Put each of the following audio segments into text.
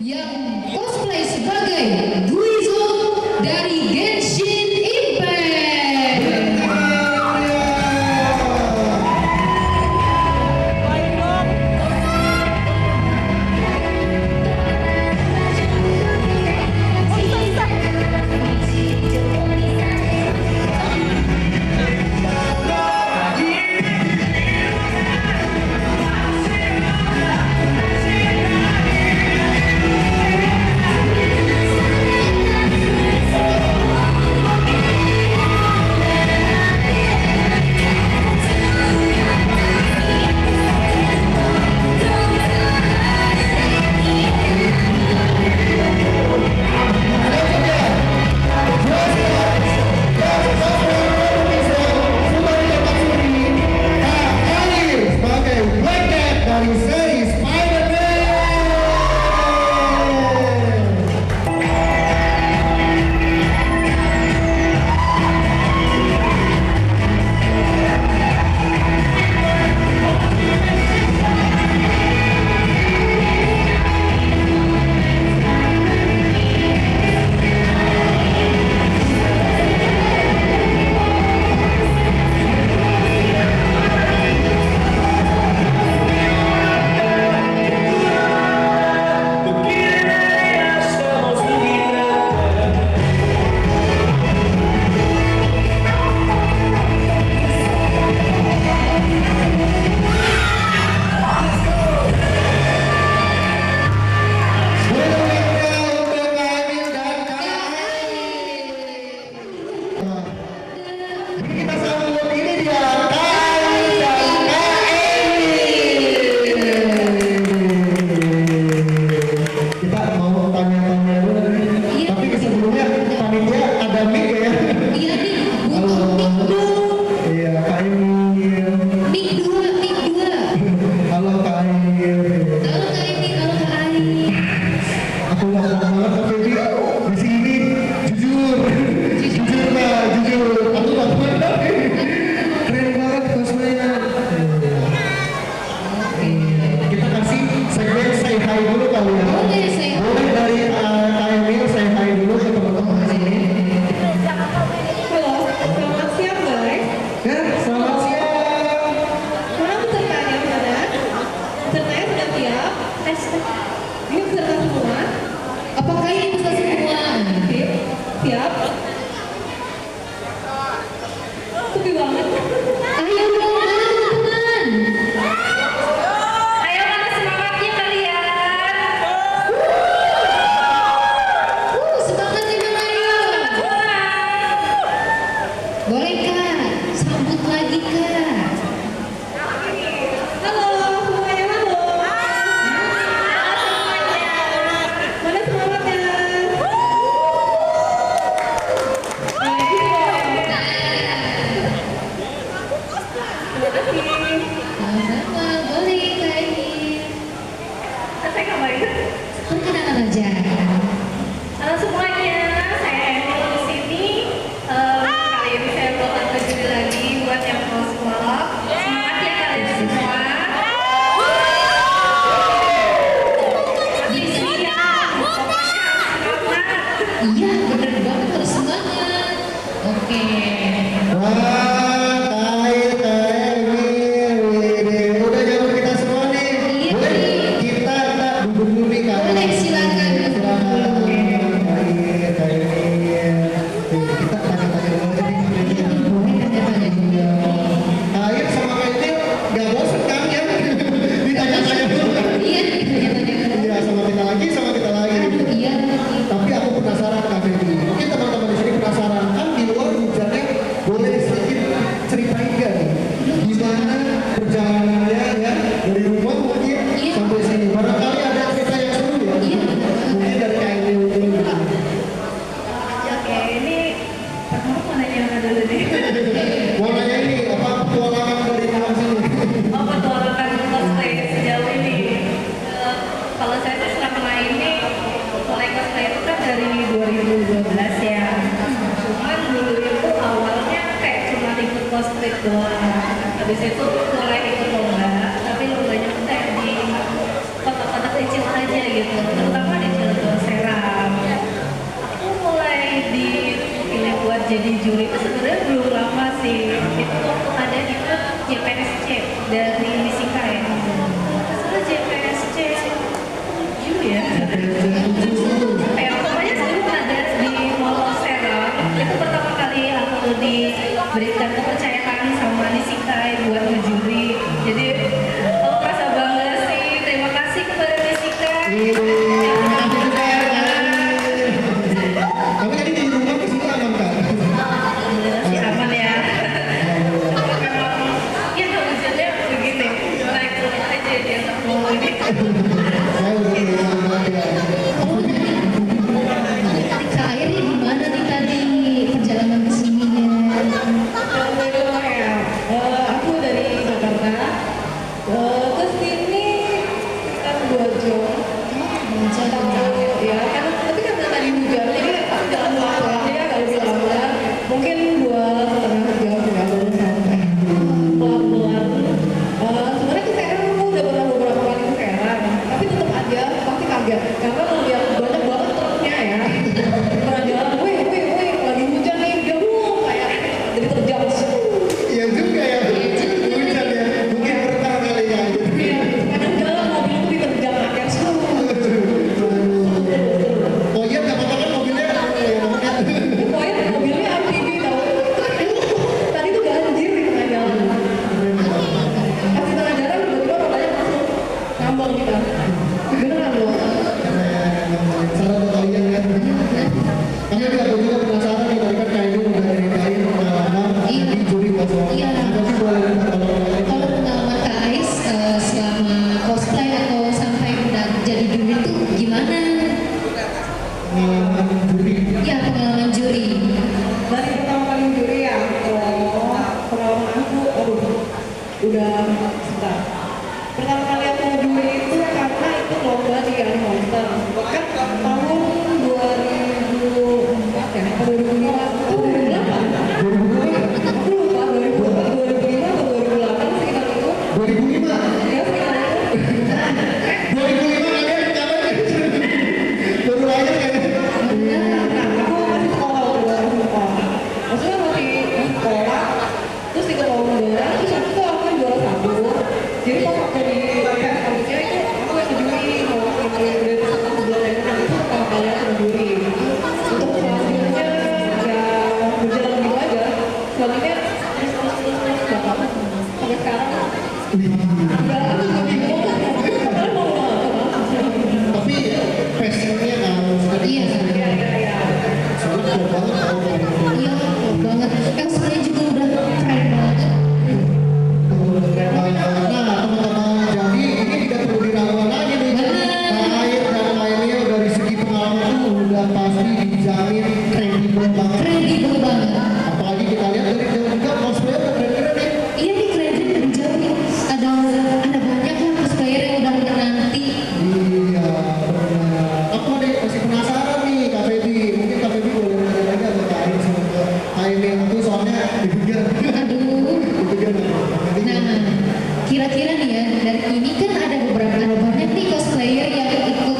yang cosplay sebagai Guizo dari Genshin Impact. Apakah ini bisa semua? Siap? Sepi banget. Ayo dong, teman-teman. Ayo mana semangatnya kalian? Semangatnya dong, ayo. Boleh Kak, sambut lagi Kak. Halo semuanya, halo. Mana semangatnya? Sama-sama, boleh Kak ini. Saya ngapain? Perkenalan aja. Halo semuanya, saya Emil di sini. Kali ini saya bawa baju lagi buat yang mau sekolah. Semangat ya kalian semua. Di sini Iya, pokoknya harus semangat. iya bener banget harus semangat. Oke. Boleh silakan. Iya, iya. Tapi aku penasaran Kak Feby. Mungkin teman-teman di sini penasaran kan di luar hujannya, boleh sedikit ceritain nggak nih gimana perjalanannya ya dari rumah mungkin Iya. sampai sini. Barangkali ada cerita yang seru ya. Iya. Mungkin dari Kak Emil dulu. Oke, ini pertama mau nanya yang mana dulu nih? Mau nanya ini apa petualangan dari rumah sini? Oh, petualangan cosplay sejauh ini. Kalau saya sih selama ini mulai cosplay itu kan dari 2012 ya. Cuman dulu itu awalnya kayak cuma ikut cosplay doang. Habis itu mulai ikut lomba, tapi lombanya tuh kayak di kota-kota kecil aja gitu. Terutama di sebenarnya belum lama sih. Itu waktu ada ikut JPSC dari Misika ya. Sebenarnya JPSC ya. Apa ya, pokoknya dulu ada di Mall of Serang. Itu pertama kali aku diberikan kepercayaan sama Misika buat ngejuri. Jadi aku merasa bangga sih. Terima kasih kepada Misika. Kamu tadi di rumah ke sini aman kan? Masih aman ya. Cuma memang ya hujannya begini. Naik turun aja dia nggak mau ini. Saya udah bilang ya. Kak Airi di mana nih tadi perjalanan ke sininya? Alhamdulillah ya. Aku dari Jakarta ke sini sekitar 2 jam. Ya kan, tapi karena tadi hujan jadi aku jalan pelan-pelan ya, kalau lebih lama mungkin 2,5 jam ya baru sampai. Pelan-pelan. Sebenarnya ke Serang aku udah pernah beberapa kali ke Serang, tapi tetap aja pasti kaget karena melihat banyak banget truknya ya. Pernah jalan, wih, lagi hujan nih, jauh kayak jadi terjang. Iya juga ya. Hujan ya. Mungkin berkah kali ya. Iya, kadang jalan mobil itu diterjang akhirnya. Oh iya, nggak apa-apa kan mobilnya? Ya, namanya. Pokoknya mobilnya amfibi tau. Tadi tuh banjir di tengah jalan. Pas di tengah jalan tiba-tiba rodanya langsung ngambang kita. Beneran loh. Saran buat kalian kan. Kami juga penasaran nih, tadi kan Kak Ibu udah ceritain pengalaman di juri kosong. Iya. Apa sih boleh kalau Kalau pengalaman Kak Ais selama cosplay atau sampai udah jadi juri itu gimana? pengalaman juri? Ya pengalaman juri. Dari pertama kali juri ya, pengalaman aku, udah sebentar. Pertama kali aku juri itu karena itu lomba di Monster. Kan tahun 2004 ya, 2005, 2008. Aku lupa 2004, 2005 atau 2008 sekitar itu. 2005? Ya sekitar itu. 2005 kalian ngapain? Baru lahir kan? Aku masih sekolah waktu 2004. Maksudnya masih sekolah, terus ikut lomba, terus habis itu aku juara 1. Jadi pas waktu di selanjutnya itu aku yang ngejuri mewakili dari satu bulan yang itu pertama kali aku ngejuri. Untuk selanjutnya ya berjalan gitu aja. Selanjutnya terus bakal sampai sekarang. Ya aku juga bingung. Karena mau apa? Tapi passionnya kalau Iya. Iya. soalnya keren banget kalau Iya, keren banget. Elsanya juga udah keren banget. Nah teman-teman, jadi ini tidak perlu diragukan lagi nih. Air dan lainnya dari segi pengalaman tuh udah pasti dijamin kredibel banget. Kredibel banget. Apalagi kita lihat dari jauh juga cosplay udah keren-keren nih. Iya nih keren dari jauh nih. Ada banyak lah cosplayer yang udah menanti. Iya benar. Aku masih penasaran nih Kak Feby. Mungkin Kak Feby boleh nanya lagi atau Kak Ain semoga Ain yang aku soalnya dikejar. Aduh. Dikejar. Nah, kira-kira nih ya, dari ini kan ada banyak nih cosplayer yang ikut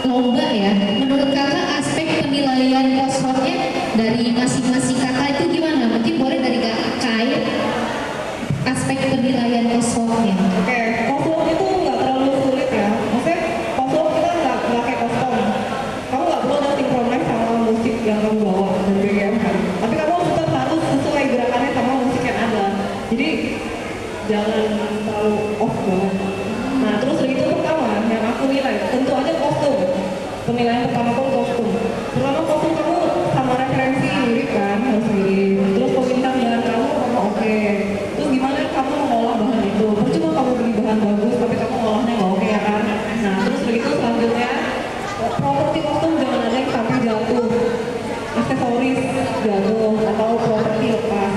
lomba ya. Menurut kakak aspek penilaian cosplaynya dari masing-masing kakak itu gimana? Mungkin boleh dari Kak Ain aspek penilaian cosplaynya. Oke, kostum itu nggak terlalu sulit ya. Maksudnya kostum kita nggak kayak kostum. Kamu nggak perlu ada sinkronis sama musik yang kamu bawa dan BGM kan. Tapi kamu tetap harus sesuai gerakannya sama musik yang ada. Jadi jangan terlalu off banget. Nah terus itu pertama yang aku nilai tentu aja kostum. Penilaian pertama pun kostum. Pertama kostum kamu sama referensi mirip kan, harus mirip. Terus peminta bahan kamu oke. Terus gimana kamu mengolah bahan itu? Percuma kamu beli bahan bagus tapi kamu ngolahnya nggak oke ya kan? Nah terus begitu selanjutnya properti kostum jangan ada yang sampai jatuh, aksesoris jatuh atau properti lepas.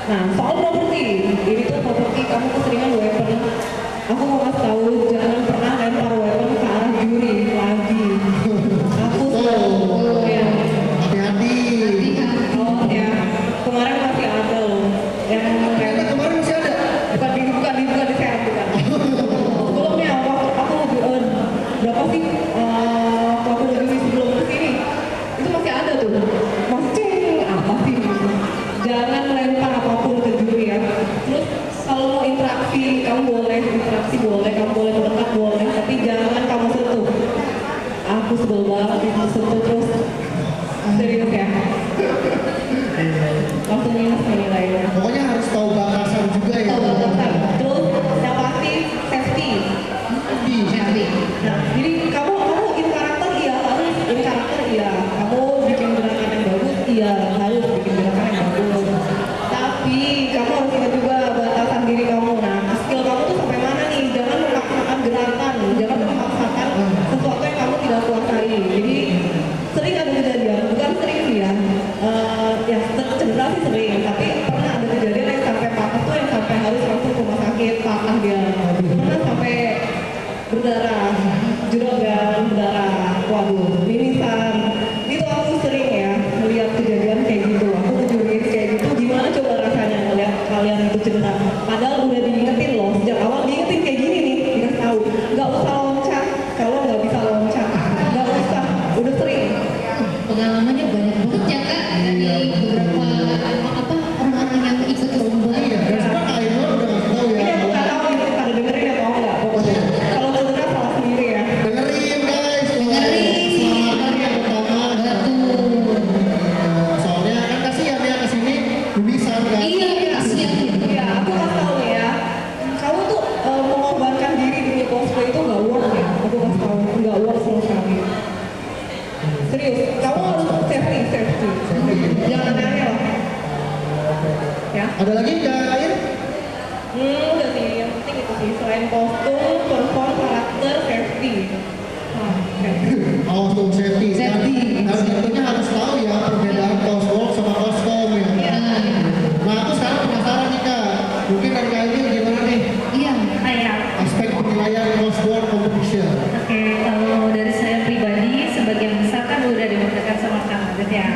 Nah soal properti, ini tuh properti kamu keseringan weapon. Aku mau kasih tahu jangan pernah lempar weapon ke arah juri lagi. Aku ya. Hati-hati. Oh ya, kemarin masih ada loh yang Ternyata kemarin masih ada. bukan di Serang bukan. Sebelumnya waktu aku berapa sih waktu juri sebelum kesini itu masih ada tuh. Masih apa sih gitu. boleh interaksi, boleh kamu boleh mendekat, boleh, tapi jangan kamu sentuh. Aku sebel banget itu sentuh terus. Serius ya. Langsung minus nih nilainya. Pokoknya harus tahu batasan juga ya. Tahu batasan. Terus yang pasti safety. Happy. Nah, jadi kamu in karakter iya harus in karakter iya. Kamu bikin gerakan yang bagus iya harus bikin gerakan yang bagus. Tapi kamu harus ingat juga batasan diri kamu. Nah, skill kamu tuh sampai mana nih? Jangan memaksakan gerakan, jangan memaksakan sesuatu yang kamu tidak kuasai. Jadi sering ada kejadian, bukan sering sih ya. Ya cedera sih sering, tapi pernah ada kejadian yang sampai patah tuh yang sampai harus langsung ke rumah sakit, patah dia. Pernah sampai berdarah, juragan berdarah, waduh, mimisan. Itu aku sering ya melihat kejadian kayak gitu. Aku ngejurin kayak gitu, gimana coba rasanya ngeliat kalian itu cedera. Padahal udah diingetin loh, sejak awal diingetin kayak gini nih, dikasih tahu, nggak usah loncat kalau nggak bisa loncat, nggak usah, udah sering. Pengalamannya banyak banget ya kak dari beberapa orang-orang yang ikut lomba. Iya, dan sekarang Kak Ainur udah ngasih tahu ya. Ini aku nggak tahu ini pada dengerin atau enggak, pokoknya kalau cedera salah sendiri ya. Dengerin guys, Dengerin. selamatkan yang utama. Betul. Soalnya kan kasihan ya kesini bisa kan. Iya, kasihan. Iya, aku kasih tahu nih ya. Kamu tuh mengorbankan diri demi cosplay itu nggak worth ya. Aku kasih tahu nggak worth sama sekali. Serius, kamu harus safety. Jangan aneh lah. Ya. Ada lagi Kak Ain? Udah sih, yang penting itu sih. Selain kostum, perform, karakter, safety. Oke. Kostum safety. Safety. Dan tentunya harus tahu ya perbedaan cosplay sama kostum ya. Iya. Nah aku sekarang penasaran nih Kak. Mungkin dari Kak Ain gimana nih Iya. Kayak aspek penilaian cosplay competition? Oke, kalau dari saya pribadi, sebagian besar kan udah dibuktikan sama Kang Adit ya.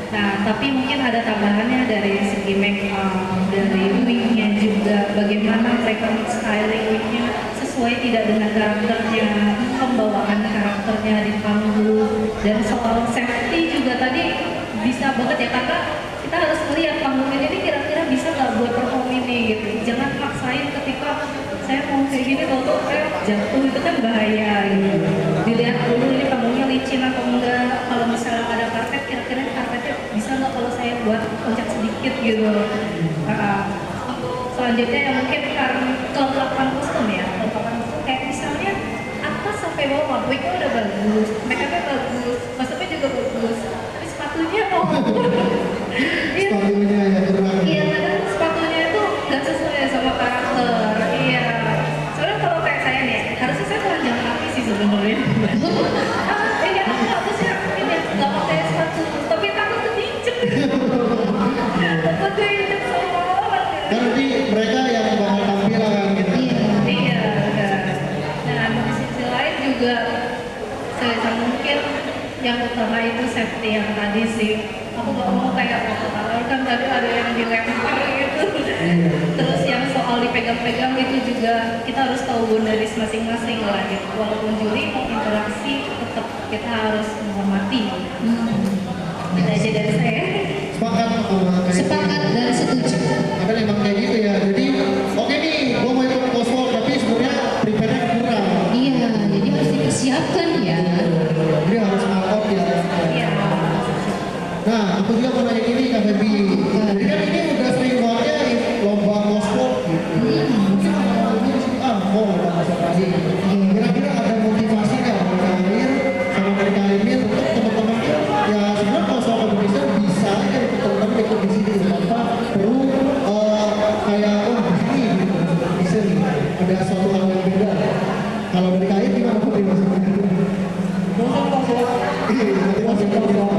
Nah, tapi mungkin ada tambahannya dari segi make up, dari wig-nya juga, bagaimana mereka styling wig-nya sesuai tidak dengan karakternya, pembawaan karakternya di panggung, dan soal safety juga tadi bisa banget ya, karena kita harus melihat panggung ini kira-kira bisa nggak buat perform ini gitu. Jangan maksain ketika saya mau kayak gini kalau jatuh itu kan bahaya gitu. Dilihat dulu ini panggungnya licin atau enggak. Kalau misalnya ada karpet, kira-kira karpetnya bisa nggak kalau saya buat loncat sedikit gitu. Untuk selanjutnya yang mungkin karena kelengkapan kostum ya, kelengkapan kostum kayak misalnya atas sampai bawah wignya udah bagus, make upnya bagus, kostumnya juga bagus, tapi sepatunya iya. Sepatunya ya kurang. Iya, kadang sepatunya itu nggak sesuai sama karakter. Iya. Soalnya kalau kayak saya nih, harusnya saya telanjang kaki sih sebenarnya. Iya, harusnya ini nggak pakai sepatu, tapi takut keinjek. Takut keinjek sama orang. Kan nanti mereka yang bakal tampilan gitu. Iya. Iya, benar. Nah, di sisi lain juga saya mungkin yang utama itu safety yang tadi sih. Aku gak mau kayak foto kan tadi ada yang dilempar gitu. Terus yang soal dipegang-pegang itu juga kita harus tahu boundaries masing-masing lah gitu. Walaupun juri mau interaksi tetap kita harus menghormati. Itu aja dari saya. Sepakat sama Kak Ain. Sepakat dan setuju. Karena emang kayak gitu ya. Jadi oke nih, gue mau ikut cosplay tapi sebenarnya prepare-nya kurang. Iya, jadi harus dipersiapkan ya. Jadi harus ngakot ya. Iya. Nah, aku juga mau nanya gini Kak Febi. Jadi kan ini udah sering banget ya lomba cosplay gitu. Mungkin orang-orang ini sih, mau udah masuk lagi. Kira-kira ada motivasi nggak dari Kak Ain sama dari Kak Ain untuk teman-teman ya sebenarnya cosplay competition bisa aja untuk teman-teman ikut di sini tanpa perlu kayak di sini gitu competition ada suatu hal yang beda. Kalau dari Kak Ain gimana Febi maksudnya? Bosan kosong. Motivasi kosong.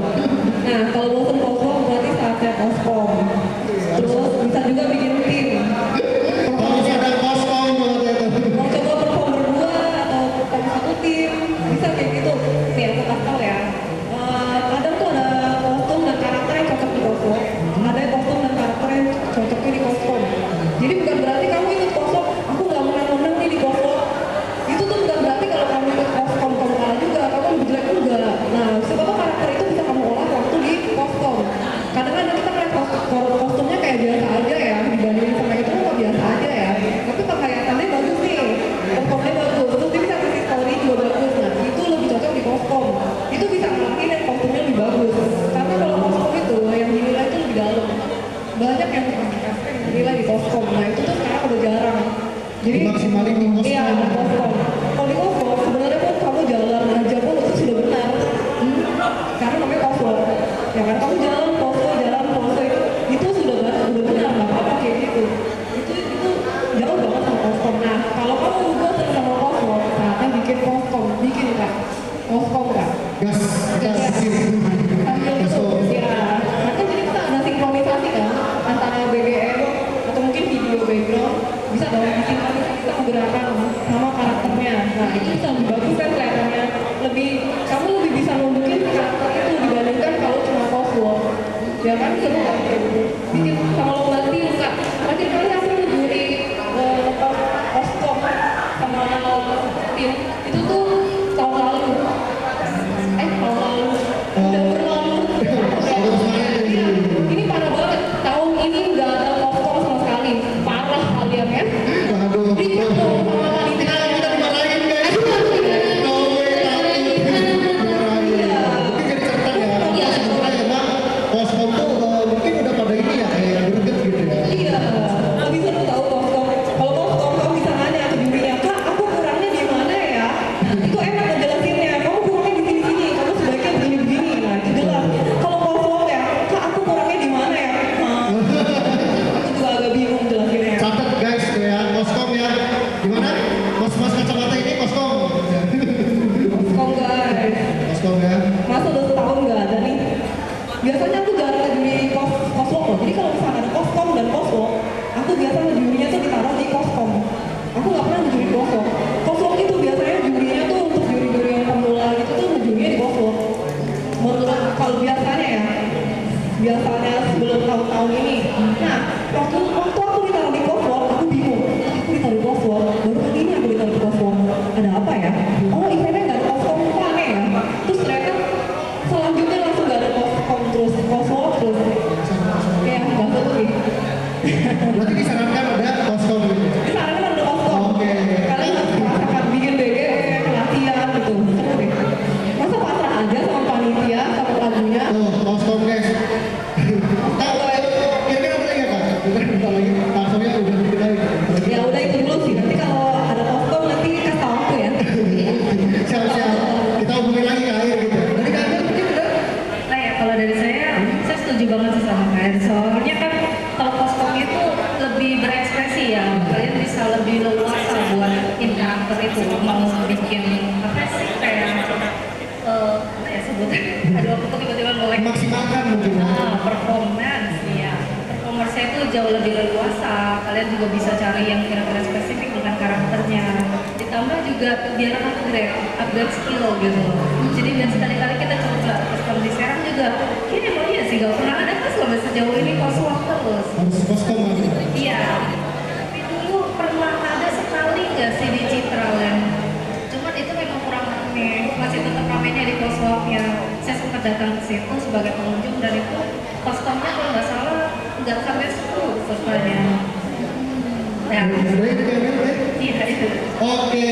Nah, kalau bosan kosong berarti saatnya kosong. Terus bisa juga bikin tim. Harus ada kosong banget itu. Mau coba perform berdua atau perform satu tim, bisa kayak gitu. Nih aku kasih tau ya. Kadang tuh ada kostum dan karakter yang cocok di kostum. Ada kostum dan karakter yang cocoknya di kostum. Jadi bukan berarti kamu ikut kostum, aku nggak menang-menang nih di kostum. Itu tuh bukan berarti kalau kamu ikut kostum kamu kalah juga, kamu lebih jelek juga. Nah, siapa tahu karakter itu bisa kamu olah waktu di kostum. Kadang-kadang kita ngeliat kostumnya kayak biasa aja ya, dibandingin sama itu kok biasa aja ya. Tapi penghayatan bagus nih. yang nilai di koskom. Nah itu tuh sekarang udah jarang. Jadi Dimaksimalin di koskom. Iya di koskom. Kalau di koskom sebenarnya pun kamu jalan aja pun itu sudah benar. Karena namanya koskom. Ya kan kamu jalan poso itu sudah benar nggak apa-apa kayak gitu. Itu jauh banget sama koskom. Nah kalau kamu juga sama koskom, saatnya bikin koskom, bikin kak. Koskom kak. Gas, kita bikin Sambil itu, koskom. ya. Nanti jadi kita ada sinkronisasi kan antara BGM atau mungkin video background bisa dong disinkronisasi sama gerakan sama karakternya. Nah itu bisa lebih bagus kan kelihatannya. Kamu lebih bisa nunjukin karakter itu dibandingkan kalau cuma cosplay. Ya kan seru kan? Bikin sama lomba tim kak. Terakhir kali aku juri kostum sama tim itu tuh tahun lalu. Tahun lalu udah berlalu. Iya, ini parah banget. Tahun ini nggak ada kostum sama sekali. Parah kalian ya. Waduh, Ribut dong sama kita panitia. dimarahin guys. No way, takut. Iya. Mungkin jadi catatan ya. Sebenarnya emang koskom tuh mungkin udah pada ini ya kayak greget gitu ya. Iya, lebih seru tahu kostum. Kalau kostum kamu bisa nanya ke jurinya, kak, aku kurangnya di mana ya? Itu enak ngejelasinnya. Kamu kurangnya di sini-sini. Kamu sebaiknya begini-begini. Nah, itu jelas. Kalau kostum ya, kak, aku kurangnya di mana ya? Nah, aku juga agak bingung jelasinnya. Catat guys tuh ya, koskom ya. Gimana? Mas kacamata ini koskom. Kostum guys. Koskom ya. Masa udah setahun nggak ada nih? Biasanya aku jarang ngejuri koswalk loh. Jadi kalau misalnya ada kostum dan koswalk, aku biasa ngejurinya tuh ditaruh di kostum. Aku nggak pernah ngejuri koswalk. Koswalk itu biasanya jurinya tuh untuk juri-juri yang pemula gitu tuh ngejurinya di koswalk. Menurut kalau biasanya ya, biasanya sebelum tahun-tahun ini. Nah, waktu aku ditaruh di koswalk, aku bingung. Aku ditaruh di koswalk, baru kali ini aku ditaruh di koswalk. Ada apa ya? Oh, eventnya nggak ada kostum, aneh ya. Terus ternyata selanjutnya langsung gak ada kostum terus koswalk terus kayak nggak seru sih. Berarti disarankan ada koskom gitu. Di sana kan ada kostum. Oke. Kalian harus merasakan bikin BGM, latihan gitu. Seru deh. Masa pasrah aja sama panitia, sama lagunya. Tuh, koskom guys. Tahu kira-kira ada lagi ya kak? Kira-kira bentar lagi koskomnya udah dikenalin. Ya udah itu dulu sih. Nanti kalau ada kostum nanti kasih tahu aku ya. Siap-siap. Kita hubungin lagi ke akhir gitu. Tadi kan mungkin udah. Nah ya kalau dari saya setuju banget sih sama kalian. Soalnya kan kalau kostum itu lebih berekspresi ya. Kalian bisa lebih leluasa buat in karakter itu. Mau bikin apa sih kayak apa ya sebutnya? Aduh aku tiba-tiba melek. Maksimalkan mungkin. Performance ya. Performance itu jauh lebih leluasa. Kalian juga bisa cari yang kira-kira spesifik dengan karakternya. Ditambah juga biar upgrade skill gitu. Jadi biar sekali-kali kita coba. Terus kalau di Serang juga, ini emang iya sih gak pernah ada kan selama sejauh ini koswalk terus. Harus koskom lagi. Iya. Tapi dulu pernah ada sekali nggak sih di Citraland? Cuman itu memang kurang rame. Masih tetap ramenya di koswalknya. Saya sempat datang ke situ sebagai pengunjung dan itu kostumnya kalau nggak salah nggak sampai 10 pesertanya. Ya. Udah ini kan? Iya itu. Oke,